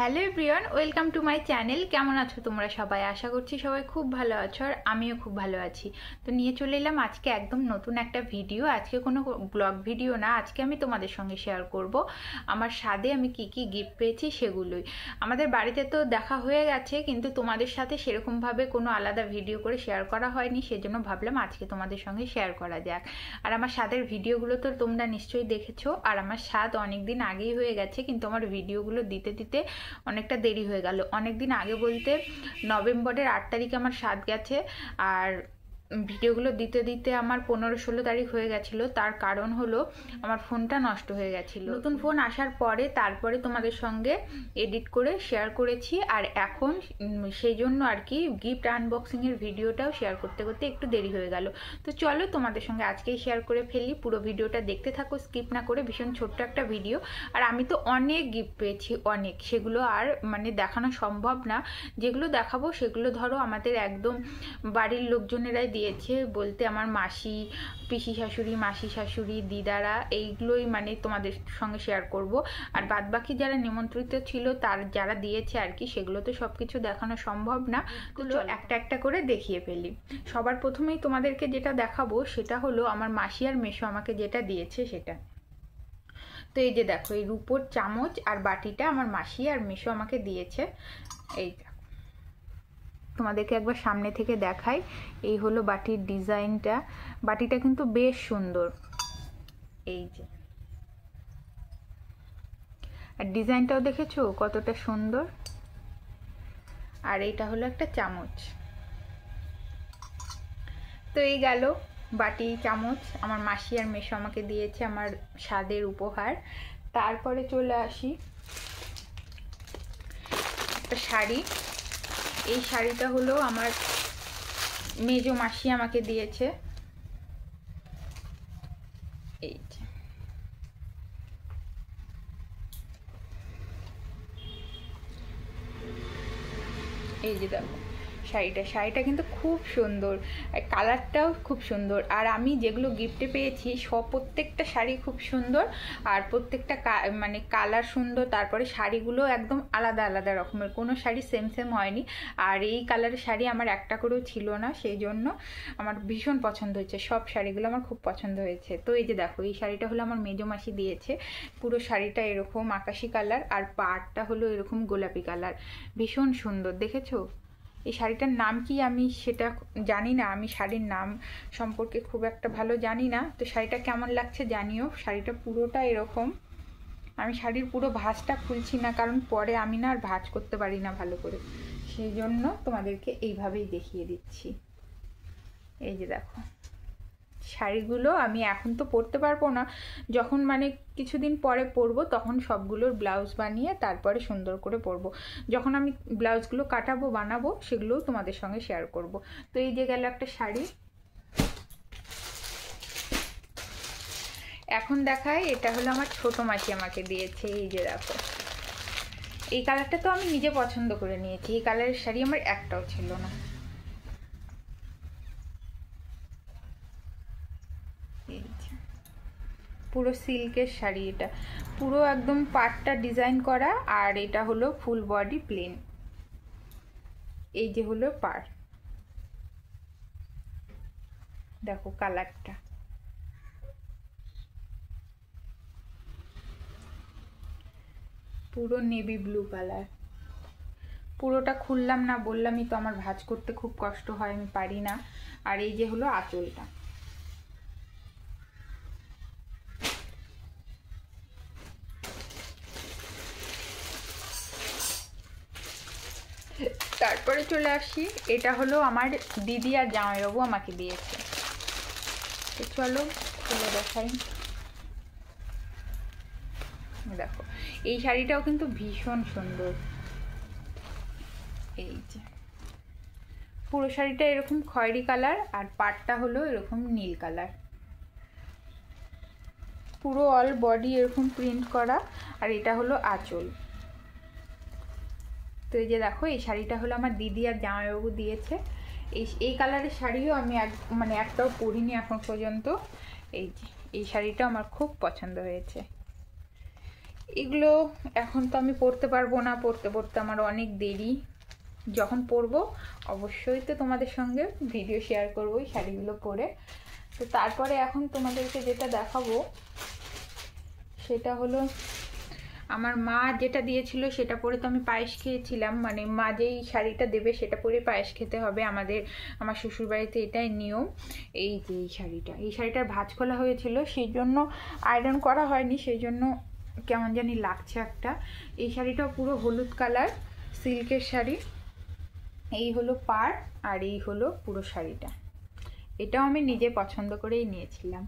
Hello everyone, welcome to my channel. কেমন আছো তোমরা সবাই? আশা করছি সবাই খুব ভালো আছো, আর আমিও খুব ভালো আছি। তো নিয়ে চলে এলাম আজকে একদম নতুন একটা ভিডিও। আজকে কোনো ব্লগ ভিডিও না, আজকে আমি তোমাদের সঙ্গে শেয়ার করব আমার স্বাদে আমি কি কি গিফট পেয়েছি সেগুলোই। আমাদের বাড়িতে তো দেখা হয়ে গেছে, কিন্তু তোমাদের সাথে সেরকমভাবে কোনো আলাদা ভিডিও করে শেয়ার করা হয়নি, সেজন্য ভাবলাম আজকে তোমাদের সঙ্গে শেয়ার করা যাক। আর আমার স্বাদের ভিডিওগুলো তো তোমরা নিশ্চয়ই দেখেছো, আর আমার স্বাদ অনেক দিন আগেই হয়ে গেছে, কিন্তু আমার ভিডিওগুলো দিতে দিতে অনেকটা দেরি হয়ে গেল। অনেক দিন আগে বলতে নভেম্বরের 8 তারিখে আমার স্বাদ গেছে, আর ভিডিওগুলো দিতে দিতে আমার 15-16 তারিখ হয়ে গেছিলো। তার কারণ হলো আমার ফোনটা নষ্ট হয়ে গেছিলো। নতুন ফোন আসার পরে তারপরে তোমাদের সঙ্গে এডিট করে শেয়ার করেছি, আর এখন সেই জন্য আর কি গিফট আনবক্সিংয়ের ভিডিওটাও শেয়ার করতে করতে একটু দেরি হয়ে গেল। তো চলো তোমাদের সঙ্গে আজকেই শেয়ার করে ফেলি, পুরো ভিডিওটা দেখতে থাকো স্কিপ না করে। ভীষণ ছোট্ট একটা ভিডিও, আর আমি তো অনেক গিফট পেয়েছি, অনেক, সেগুলো আর মানে দেখানো সম্ভব না। যেগুলো দেখাবো সেগুলো ধরো আমাদের একদম বাড়ির লোকজনেরাই দিয়েছে, বলতে আমার মাসি, পিসি শাশুড়ি, মাসি শাশুড়ি, দিদারা, এইগুলোই মানে তোমাদের সঙ্গে শেয়ার করব। আর বাদবাকি যারা নিমন্ত্রিত ছিল তার যারা দিয়েছে আর কি, সেগুলো তো সব কিছু দেখানো সম্ভব না, তো একটা একটা করে দেখিয়ে ফেলি। সবার প্রথমেই তোমাদেরকে যেটা দেখাবো সেটা হলো আমার মাসি আর মেসো আমাকে যেটা দিয়েছে সেটা। তো এই যে দেখো, এই রূপোর চামচ আর বাটিটা আমার মাসি আর মেসো আমাকে দিয়েছে। এই তোমাদেরকে একবার সামনে থেকে দেখাই, এই হলো বাটির ডিজাইনটা। বাটিটা কিন্তু বেশ সুন্দর, এই যে, আর ডিজাইনটাও দেখেছো কতটা সুন্দর। আর এইটা হলো একটা চামচ। তো এই গেল বাটি চামচ, আমার মাসি আর মেসো আমাকে দিয়েছে আমার স্বাদের উপহার। তারপরে চলে আসি একটা শাড়ি। এই শাড়িটা হলো আমার মেজো মাসি আমাকে দিয়েছে। এই যে, এই যে দেখো শাড়িটা কিন্তু খুব সুন্দর, কালারটাও খুব সুন্দর। আর আমি যেগুলো গিফটে পেয়েছি প্রত্যেকটা শাড়ি খুব সুন্দর, আর প্রত্যেকটা মানে কালার সুন্দর। তারপরে শাড়িগুলো একদম আলাদা আলাদা রকমের, কোনো শাড়ি সেম সেম হয়নি। আর এই কালারের শাড়ি আমার একটা করেও ছিল না, সেই জন্য আমার ভীষণ পছন্দ হয়েছে। সব শাড়িগুলো আমার খুব পছন্দ হয়েছে। তো এই যে দেখো, এই শাড়িটা হলো আমার মেজো মাসি দিয়েছে। পুরো শাড়িটা এরকম আকাশি কালার, আর পাড়টা হলো এরকম গোলাপি কালার, ভীষণ সুন্দর। দেখেছো? এই শাড়িটার নাম কি আমি সেটা জানি না, আমি শাড়ির নাম সম্পর্কে খুব একটা ভালো জানি না। তো শাড়িটা কেমন লাগছে জানিও। শাড়িটা পুরোটা এরকম, আমি শাড়ির পুরো ভাঁজটা খুলছি না, কারণ পরে আমি না আর ভাঁজ করতে পারি না ভালো করে, সেই জন্য তোমাদেরকে এইভাবেই দেখিয়ে দিচ্ছি। এই যে দেখো, শাড়িগুলো আমি এখন তো পরতে পারবো না, যখন মানে কিছুদিন পরে পরবো তখন সবগুলোর ব্লাউজ বানিয়ে তারপরে সুন্দর করে পরবো। যখন আমি ব্লাউজগুলো কাটাবো, বানাবো, সেগুলোও তোমাদের সঙ্গে শেয়ার করব। তো এই যে গেল একটা শাড়ি। এখন দেখাই, এটা হলো আমার ছোট মাসি আমাকে দিয়েছে। এই যে দেখো, এই কালারটা তো আমি নিজে পছন্দ করে নিয়েছি, এই কালারের শাড়ি আমার একটাও ছিল না। পুরো সিল্কের শাড়ি, এটা পুরো একদম পাটটা ডিজাইন করা, আর এটা হলো ফুল বডি প্লেন। এই যে হলো পাড়, দেখো কালারটা পুরো নেভি ব্লু কালার। পুরোটা খুললাম না, বললামই তো আমার ভাঁজ করতে খুব কষ্ট হয়, আমি পারি না। আর এই যে হলো আঁচলটা, তারপরে চলে আসি, এটা হলো আমার দিদি আর জামাইবাবু আমাকে দিয়েছে। তো চলো খুলে দেখাই। দেখো, এই শাড়িটাও কিন্তু ভীষণ সুন্দর। এই যে পুরো শাড়িটা এরকম খয়েরি কালার, আর পাটটা হলো এরকম নীল কালার, পুরো অল বডি এরকম প্রিন্ট করা, আর এটা হলো আঁচল। তো এই যে দেখো, এই শাড়িটা হলো আমার দিদি আর জামাইবাবু দিয়েছে। এই কালারের শাড়িও আমি মানে একটাও পরিনি এখন পর্যন্ত। এই যে এই শাড়িটা আমার খুব পছন্দ হয়েছে। এগুলো এখন তো আমি পরতে পারবো না, পরতে পরতে আমার অনেক দেরি। যখন পরবো অবশ্যই তো তোমাদের সঙ্গে ভিডিও শেয়ার করবো এই শাড়িগুলো পরে। তো তারপরে এখন তোমাদেরকে যেটা দেখাবো সেটা হলো আমার মা যেটা দিয়েছিল সেটা পরে তো আমি পায়েস খেয়েছিলাম। মানে মা যেই শাড়িটা দেবে সেটা পরে পায়েস খেতে হবে আমার শ্বশুরবাড়িতে এটাই নিয়ম। এই যে এই শাড়িটার ভাঁজ খোলা হয়েছিল, সেই জন্য আয়রন করা হয়নি, সেই জন্য কেমন জানি লাগছে একটা। এই শাড়িটাও পুরো হলুদ কালার, সিল্কের শাড়ি। এই হলো পাড় আর এই হলো পুরো শাড়িটা। এটাও আমি নিজে পছন্দ করেই নিয়েছিলাম।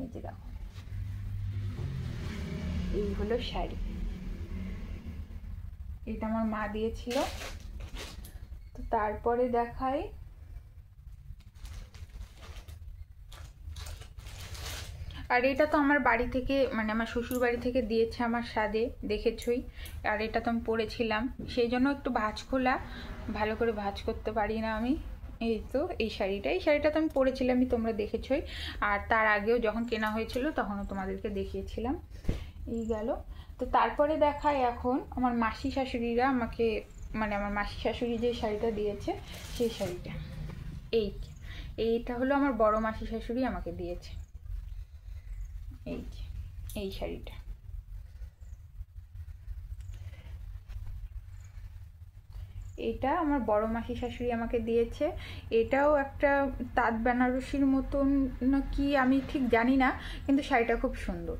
এই যে দেখো, এই হলো শাড়ি, এটা আমার মা দিয়েছিল। তো তারপরে দেখাই আর এটা তো আমার বাড়ি থেকে মানে আমার শ্বশুর বাড়ি থেকে দিয়েছে আমার সাদে, দেখেছই। আর এটা তো আমি পরেছিলাম, সেই জন্য একটু ভাঁজ খোলা, ভালো করে ভাঁজ করতে পারি না আমি। এই তো এই শাড়িটা তো আমি পরেছিলামই, তোমরা দেখেছই। আর তার আগেও যখন কেনা হয়েছিল তখনও তোমাদেরকে দেখিয়েছিলাম। এই গেল। তো তারপরে দেখায় এখন আমার মাসি শাশুড়িরা আমাকে, মানে আমার মাসি শাশুড়ি যে শাড়িটা দিয়েছে সেই শাড়িটা। এইটা হলো আমার বড় মাসি শাশুড়ি আমাকে দিয়েছে। এই শাড়িটা, এটা আমার বড় মাসি শাশুড়ি আমাকে দিয়েছে। এটাও একটা তাঁত বেনারসির মতন না কি আমি ঠিক জানি না, কিন্তু শাড়িটা খুব সুন্দর।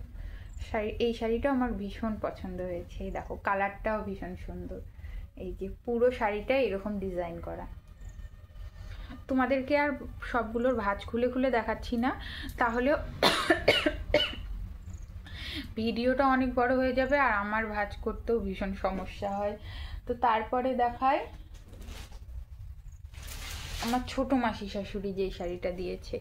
এই শাড়িটা আমার ভীষণ পছন্দ হয়েছে। এই দেখো কালারটাও ভীষণ সুন্দর। এই যে পুরো শাড়িটা এরকম ডিজাইন করা। তোমাদেরকে আর সবগুলোর ভাঁজ খুলে খুলে দেখাচ্ছি না, তাহলে ভিডিওটা অনেক বড় হয়ে যাবে আর আমার ভাঁজ করতেও ভীষণ সমস্যা হয়। তো তারপরে দেখায় আমার ছোট মাসি শাশুড়ি যে শাড়িটা দিয়েছে।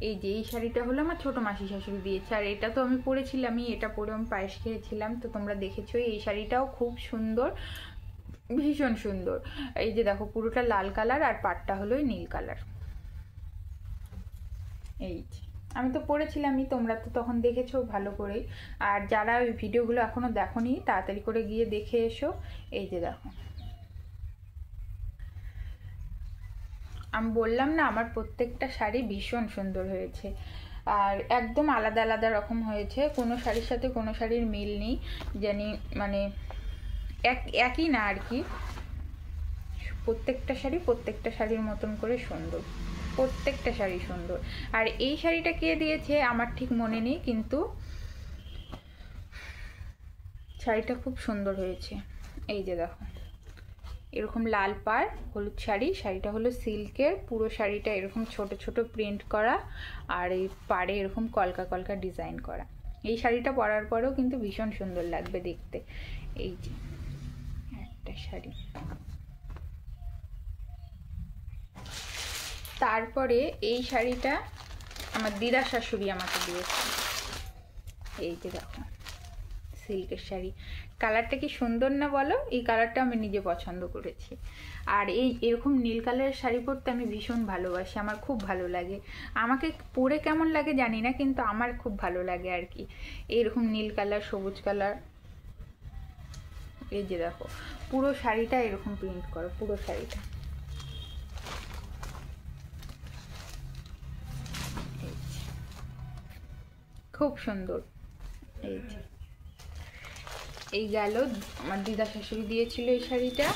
এই শাড়িটা হলো আমার ছোট মাসি শাশুড়ি দিয়েছে। আর এটা তো আমি পরেছিলামই, এটা পরে আমি পায়েস খেয়েছিলাম, তো তোমরা দেখেছো। এই শাড়িটাও খুব সুন্দর, ভীষণ সুন্দর। এই যে দেখো পুরোটা লাল কালার আর পাটটা হলো নীল কালার। এই আমি তো পড়েছিলামই, তোমরা তো তখন দেখেছো ভালো করেই। আর যারা ওই ভিডিওগুলো এখনো দেখোনি তাড়াতাড়ি করে গিয়ে দেখে এসো। এই যে দেখো, আমি বললাম না আমার প্রত্যেকটা শাড়ি ভীষণ সুন্দর হয়েছে আর একদম আলাদা আলাদা রকম হয়েছে। কোনো শাড়ির সাথে কোনো শাড়ির মিল নেই, জানি মানে একই না আর কি। প্রত্যেকটা শাড়ির মতন করে সুন্দর, প্রত্যেকটা শাড়ি সুন্দর। আর এই শাড়িটা কে দিয়েছে আমার ঠিক মনে নেই, কিন্তু শাড়িটা খুব সুন্দর হয়েছে। এই যে দেখো এরকম লাল পাড় হলুদ শাড়িটা হলো সিল্কের, পুরো শাড়িটা এরকম ছোট ছোট প্রিন্ট করা আর এই পাড়ে এরকম কলকা কলকা ডিজাইন করা। এই শাড়িটা পরার পরেও কিন্তু ভীষণ সুন্দর লাগবে দেখতে। এই যে একটা শাড়ি। তারপরে এই শাড়িটা আমার দিদা শাশুড়ি আমাকে দিয়েছে। এই যে দেখো সিল্কের শাড়ি, কালারটা কি সুন্দর না বলো? এই কালারটা আমি নিজে পছন্দ করেছি। আর এরকম নীল কালারের শাড়ি পরতে আমি ভীষণ ভালোবাসি, আমার খুব ভালো লাগে। আমাকে পরে কেমন লাগে জানি না, কিন্তু আমার খুব ভালো লাগে আর কি এরকম নীল কালার সবুজ কালার। এই যে দেখো পুরো শাড়িটা এরকম প্রিন্ট করো, পুরো শাড়িটা খুব সুন্দর। এই যে এই গেল আমার দিদা শাশুড়ি দিয়েছিল এই শাড়িটা।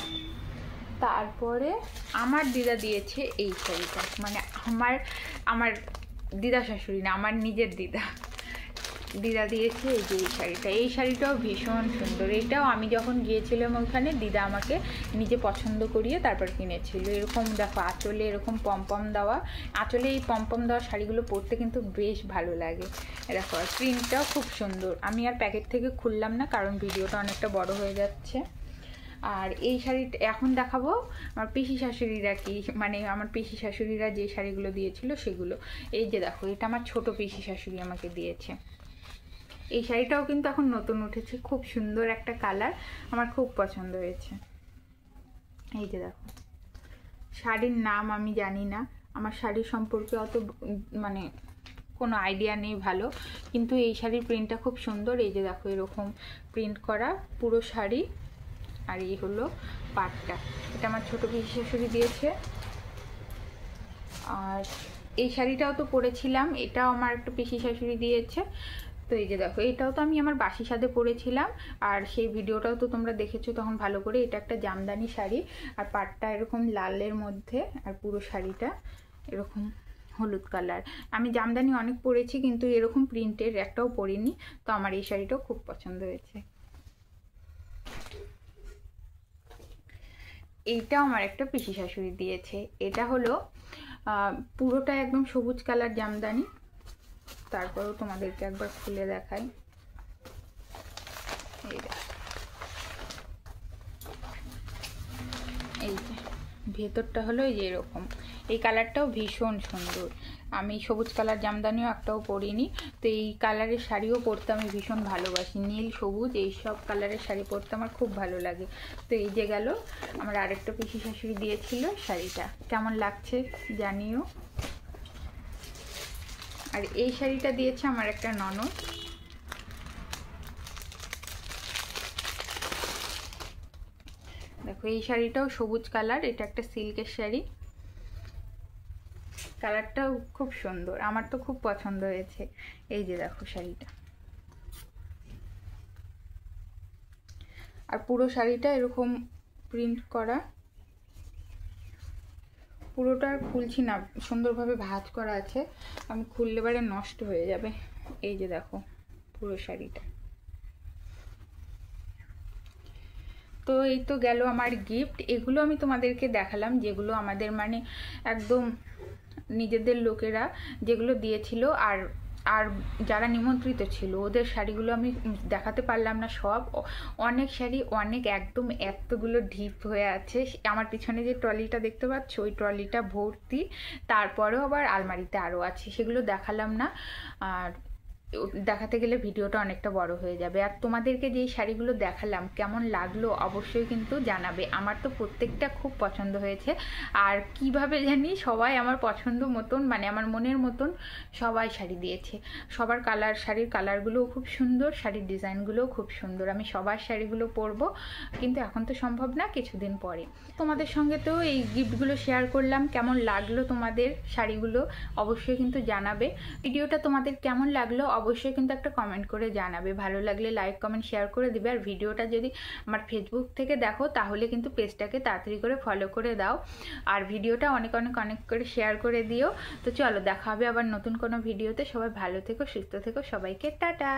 তারপরে আমার দিদা দিয়েছে এই শাড়িটা, মানে আমার দিদা শাশুড়ি না, আমার নিজের দিদা দিয়েছে এই যে এই শাড়িটাও ভীষণ সুন্দর। এটাও আমি যখন গিয়েছিলাম ওখানে দিদা আমাকে নিজে পছন্দ করিয়ে তারপর কিনেছিল। এরকম দেখো আঁচলে এরকম পমপম দেওয়া, আঁচলে এই পমপম দেওয়া শাড়িগুলো পরতে কিন্তু বেশ ভালো লাগে। দেখো আর প্রিন্টটাও খুব সুন্দর। আমি আর প্যাকেট থেকে খুললাম না কারণ ভিডিওটা অনেকটা বড় হয়ে যাচ্ছে। আর এই শাড়িটা এখন দেখাবো আমার পিসি শাশুড়িরা কি, মানে আমার পিসি শাশুড়িরা যে শাড়িগুলো দিয়েছিল সেগুলো। এই যে দেখো এটা আমার ছোট পিসি শাশুড়ি আমাকে দিয়েছে। এই শাড়িটাও কিন্তু এখন নতুন উঠেছে, খুব সুন্দর একটা কালার, আমার খুব পছন্দ হয়েছে। এই যে দেখো শাড়ির নাম আমি জানি না, আমার শাড়ি সম্পর্কে অত মানে কোনো আইডিয়া নেই ভালো, কিন্তু এই শাড়ির প্রিন্টটা খুব সুন্দর। এই যে দেখো এরকম প্রিন্ট করা পুরো শাড়ি, আর এই হলো পাটটা। এটা আমার ছোটো পিসি শাশুড়ি দিয়েছে। আর এই শাড়িটাও তো পরেছিলাম, এটাও আমার একটা পিসি শাশুড়ি দিয়েছে। তো এই যে দেখো এটাও তো আমি আমার বাসি সাথে পরেছিলাম, আর সেই ভিডিওটাও তো তোমরা দেখেছো তখন ভালো করে। এটা একটা জামদানি শাড়ি, আর পাটটা এরকম লালের মধ্যে, আর পুরো শাড়িটা এরকম হলুদ কালার। আমি জামদানি অনেক পরেছি, কিন্তু এরকম প্রিন্টের একটাও পরিনি। তো আমার এই শাড়িটাও খুব পছন্দ হয়েছে। এইটাও আমার একটা পিসি শাশুড়ি দিয়েছে। এটা হলো পুরোটা একদম সবুজ কালার জামদানি। তারপরেও তোমাদেরকে একবার খুলে দেখাই। এই যে ভেতরটা হলো এই যে এরকম। এই কালারটাও ভীষণ সুন্দর। আমি সবুজ কালার জামদানিও একটাও পরিনি, তো এই কালারের শাড়িও পরতে আমি ভীষণ ভালোবাসি। নীল সবুজ এইসব কালারের শাড়ি পরতে আমার খুব ভালো লাগে। তো এই যে গেল আমার আরেকটা পিসি শাশুড়ি দিয়েছিল শাড়িটা, কেমন লাগছে জানিও। আর এই শাড়িটা দিয়েছে আমার একটা ননদ। দেখো এই শাড়িটাও সবুজ কালার, এটা একটা সিল্কের শাড়ি। কালারটাও খুব সুন্দর, আমার তো খুব পছন্দ হয়েছে। এই যে দেখো শাড়িটা, আর পুরো শাড়িটা এরকম প্রিন্ট করা। পুরোটা আর খুলছি না, সুন্দরভাবে ভাঁজ করা আছে, আমি খুললে বারে নষ্ট হয়ে যাবে। এই যে দেখো পুরো শাড়িটা। তো এই তো গেল আমার গিফট। এগুলো আমি তোমাদেরকে দেখালাম যেগুলো আমাদের মানে একদম নিজেদের লোকেরা যেগুলো দিয়েছিল। আর আর যারা নিমন্ত্রিত ছিল ওদের শাড়িগুলো আমি দেখাতে পারলাম না সব। অনেক শাড়ি অনেক একদম এতগুলো ঢিপ হয়ে আছে। আমার পিছনে যে ট্রলিটা দেখতে পাচ্ছ ওই ট্রলিটা ভর্তি, তারপরেও আবার আলমারিতে আরও আছে, সেগুলো দেখালাম না। আর দেখাতে গেলে ভিডিওটা অনেকটা বড় হয়ে যাবে। আর তোমাদেরকে যেই শাড়িগুলো দেখালাম কেমন লাগলো অবশ্যই কিন্তু জানাবে। আমার তো প্রত্যেকটা খুব পছন্দ হয়েছে। আর কিভাবে জানি সবাই আমার পছন্দ মতন মানে আমার মনের মতন সবাই শাড়ি দিয়েছে। সবার শাড়ির কালারগুলোও খুব সুন্দর, শাড়ির ডিজাইনগুলোও খুব সুন্দর। আমি সবার শাড়িগুলো পরবো, কিন্তু এখন তো সম্ভব না, কিছুদিন পরে। তোমাদের সঙ্গে তো এই গিফটগুলো শেয়ার করলাম। কেমন লাগলো তোমাদের শাড়িগুলো অবশ্যই কিন্তু জানাবে। ভিডিওটা তোমাদের কেমন লাগলো অবশ্যই কিন্তু একটা কমেন্ট করে জানাবে। ভালো লাগলে লাইক কমেন্ট শেয়ার করে দিবে। আর ভিডিওটা যদি আমার ফেসবুক থেকে দেখো তাহলে কিন্তু পেজটাকে তাড়াতাড়ি করে ফলো করে দাও, আর ভিডিওটা অনেক অনেক অনেক করে শেয়ার করে দিও। তো চলো দেখা হবে আবার নতুন কোনো ভিডিওতে। সবাই ভালো থেকো, সুস্থ থেকো, সবাইকে টাটা।